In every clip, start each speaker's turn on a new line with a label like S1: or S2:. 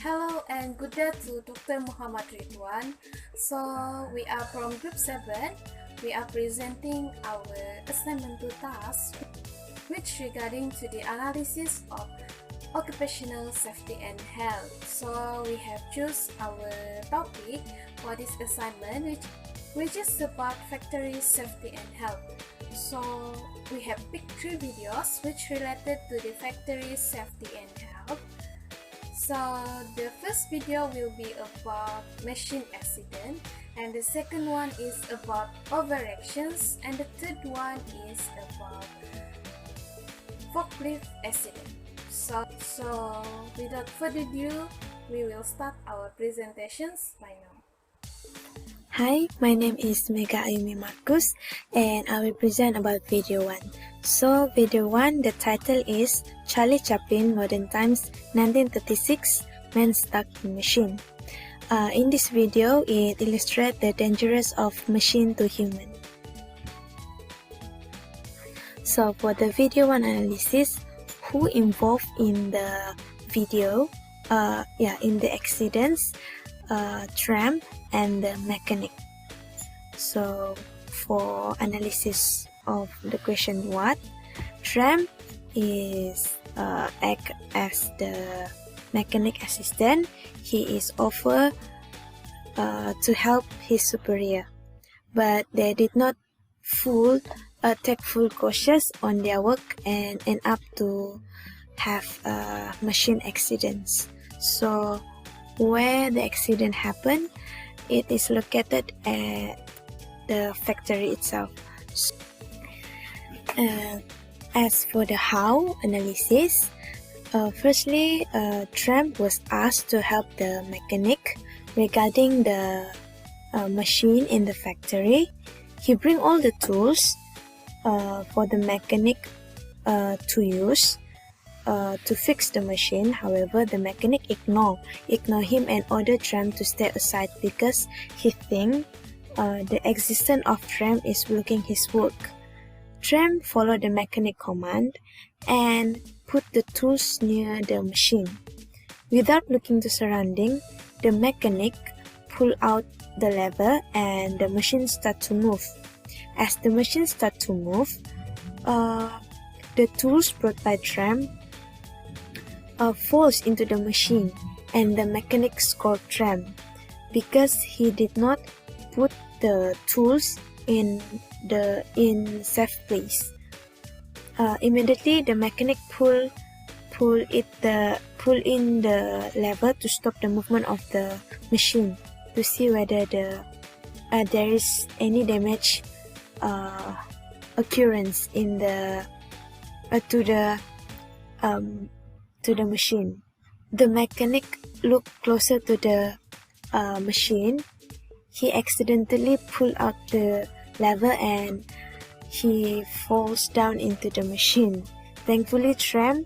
S1: Hello and good day to Dr. Muhammad Ridwan. So we are from Group 7. We are presenting our assignment 2 task which regarding to the analysis of occupational safety and health. So we have choose our topic for this assignment which is about factory safety and health. So we have picked 3 videos which related to the factory safety and health. So the first video will be about machine accident, and the second one is about overreactions, and the third one is about forklift accident. So without further ado, we will start our presentations by now.
S2: Hi, my name is Mega Ayumi Marcus and I will present about video 1. So video 1, the title is Charlie Chaplin Modern Times 1936 Man Stuck in Machine. In this video, it illustrates the dangers of machine to human. So for the video 1 analysis, who involved in the video, in the accidents, tram and the mechanic. So for analysis of the question what, tram is act as the mechanic assistant. He is offered to help his superior, but they did not take full cautious on their work and end up to have machine accidents. So where the accident happened, it is located at the factory itself. As for the how analysis, firstly, Trump was asked to help the mechanic regarding the machine in the factory. He bring all the tools for the mechanic to use to fix the machine. However, the mechanic ignore him and order Tram to stay aside because he think the existence of Tram is blocking his work. Tram followed the mechanic command and put the tools near the machine. Without looking to surrounding, the mechanic pull out the lever and the machine start to move. As the machine start to move, the tools brought by Tram falls into the machine, and the mechanic scored Tram because he did not put the tools in safe place. Immediately, the mechanic pull in the lever to stop the movement of the machine to see whether there is any damage occurrence in to the machine. The mechanic looked closer to the machine. He accidentally pulled out the lever and he falls down into the machine. Thankfully, Tram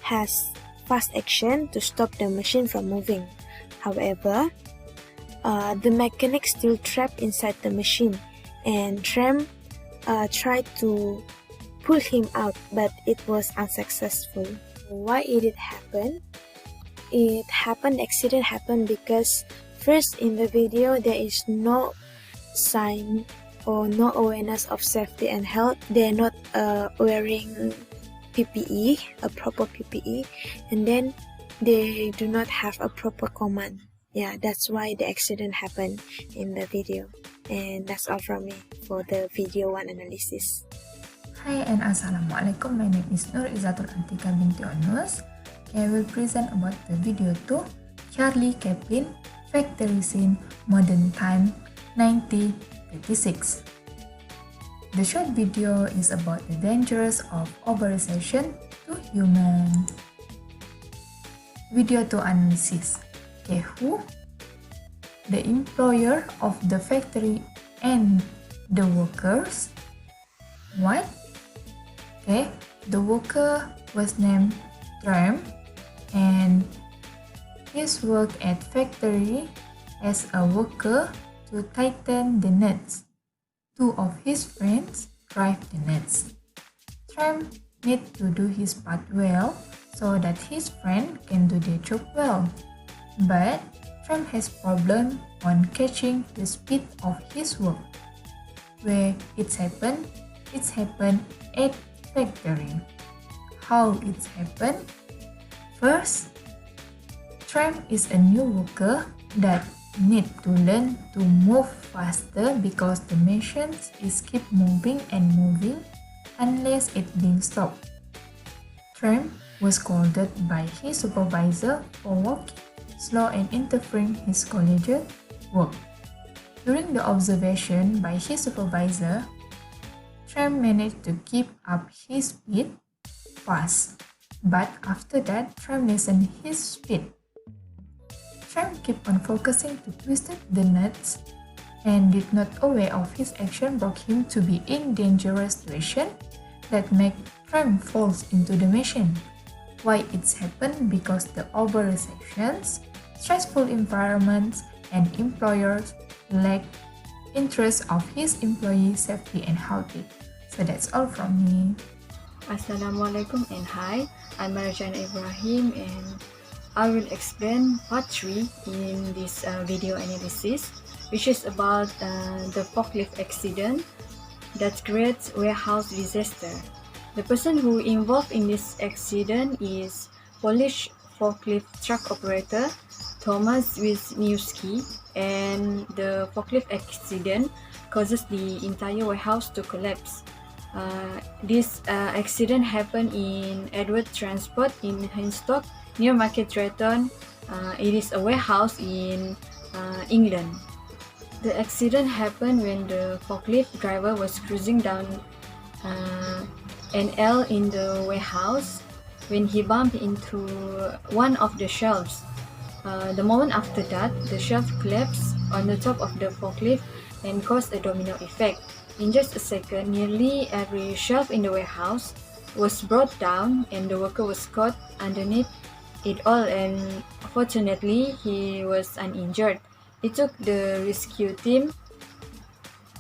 S2: has fast action to stop the machine from moving. However, the mechanic still trapped inside the machine, and Tram tried to pull him out, but it was unsuccessful. Why did it happen? Accident happened because first in the video there is no sign or no awareness of safety and health. They are not wearing PPE, a proper PPE, and then they do not have a proper command. Yeah, that's why the accident happened in the video. And that's all from me for the video 1 analysis.
S3: Hi and Assalamualaikum, my name is Nur Izatul Antika binti Onus. I will present about the video 2, Charlie Chaplin, Factory Scene, Modern Time, 1936. The short video is about the dangers of overreaction to human. Video 2 analysis. Who? The employer of the factory and the workers. What? The worker was named Tram and his work at factory as a worker to tighten the nuts. 2 of his friends drive the nuts. Tram need to do his part well so that his friend can do their job well. But Trump has problem on catching the speed of his work. Where it's happened at factory. How it's happened? First, Trump is a new worker that need to learn to move faster because the machines is keep moving and moving unless it being stopped. Trump was scolded by his supervisor for walking slow and interfering his colleague's work. During the observation by his supervisor, Trump managed to keep up his speed fast, but after that, Trump lessened his speed. Trump kept on focusing to twist the nuts and did not aware of his action brought him to be in dangerous situation that make Trump falls into the machine. Why it's happened? Because the over sections, stressful environments, and employers lack interest of his employee safety and health. So that's all from me.
S4: Assalamualaikum and hi, I'm Marjan Ibrahim and I will explain part 3 in this video analysis, which is about the forklift accident that creates warehouse disaster. The person who involved in this accident is Polish forklift truck operator Thomas Wisniewski, and the forklift accident causes the entire warehouse to collapse. This accident happened in Edward Transport in Hinstock near Market Drayton. It is a warehouse in England. The accident happened when the forklift driver was cruising down an aisle in the warehouse when he bumped into one of the shelves. The moment after that, the shelf collapsed on the top of the forklift and caused a domino effect. In just a second, nearly every shelf in the warehouse was brought down and the worker was caught underneath it all, and fortunately he was uninjured. It took the rescue team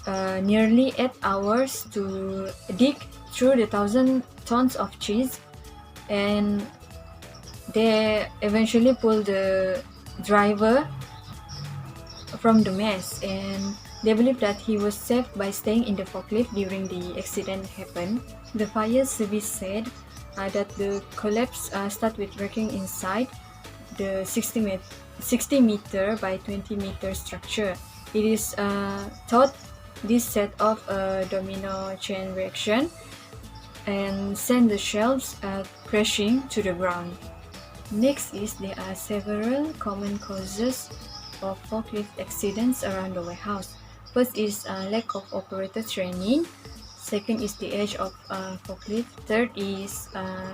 S4: nearly 8 hours to dig through the 1,000 tons of cheese, and they eventually pulled the driver from the mess, and they believe that he was saved by staying in the forklift during the accident happened. The fire service said that the collapse started with wrecking inside the 60 meter by 20 meter structure. It is thought this set off a domino chain reaction and sent the shelves crashing to the ground. Next is there are several common causes of forklift accidents around the warehouse. First is lack of operator training. Second is the age of forklift. Third is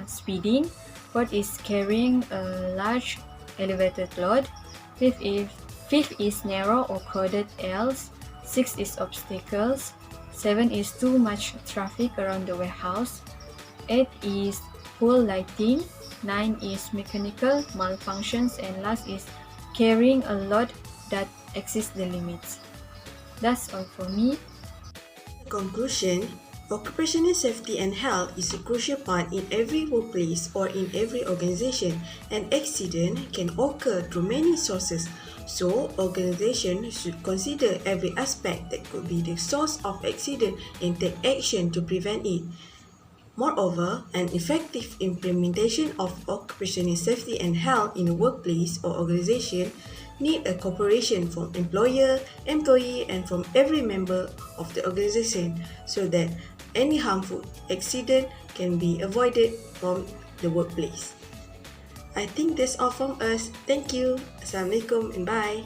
S4: speeding. Fourth is carrying a large elevated load. Fifth is narrow or crowded aisles. Sixth is obstacles. 7 is too much traffic around the warehouse. 8 is poor lighting. 9 is mechanical malfunctions, and last is carrying a load that exceeds the limits. That's all for me.
S5: Conclusion: occupational safety and health is a crucial part in every workplace or in every organization. An accident can occur through many sources, so organizations should consider every aspect that could be the source of accident and take action to prevent it. Moreover, an effective implementation of occupational safety and health in a workplace or organization need a cooperation from employer, employee, and from every member of the organization so that any harmful accident can be avoided from the workplace. I think that's all from us. Thank you. Assalamualaikum and bye.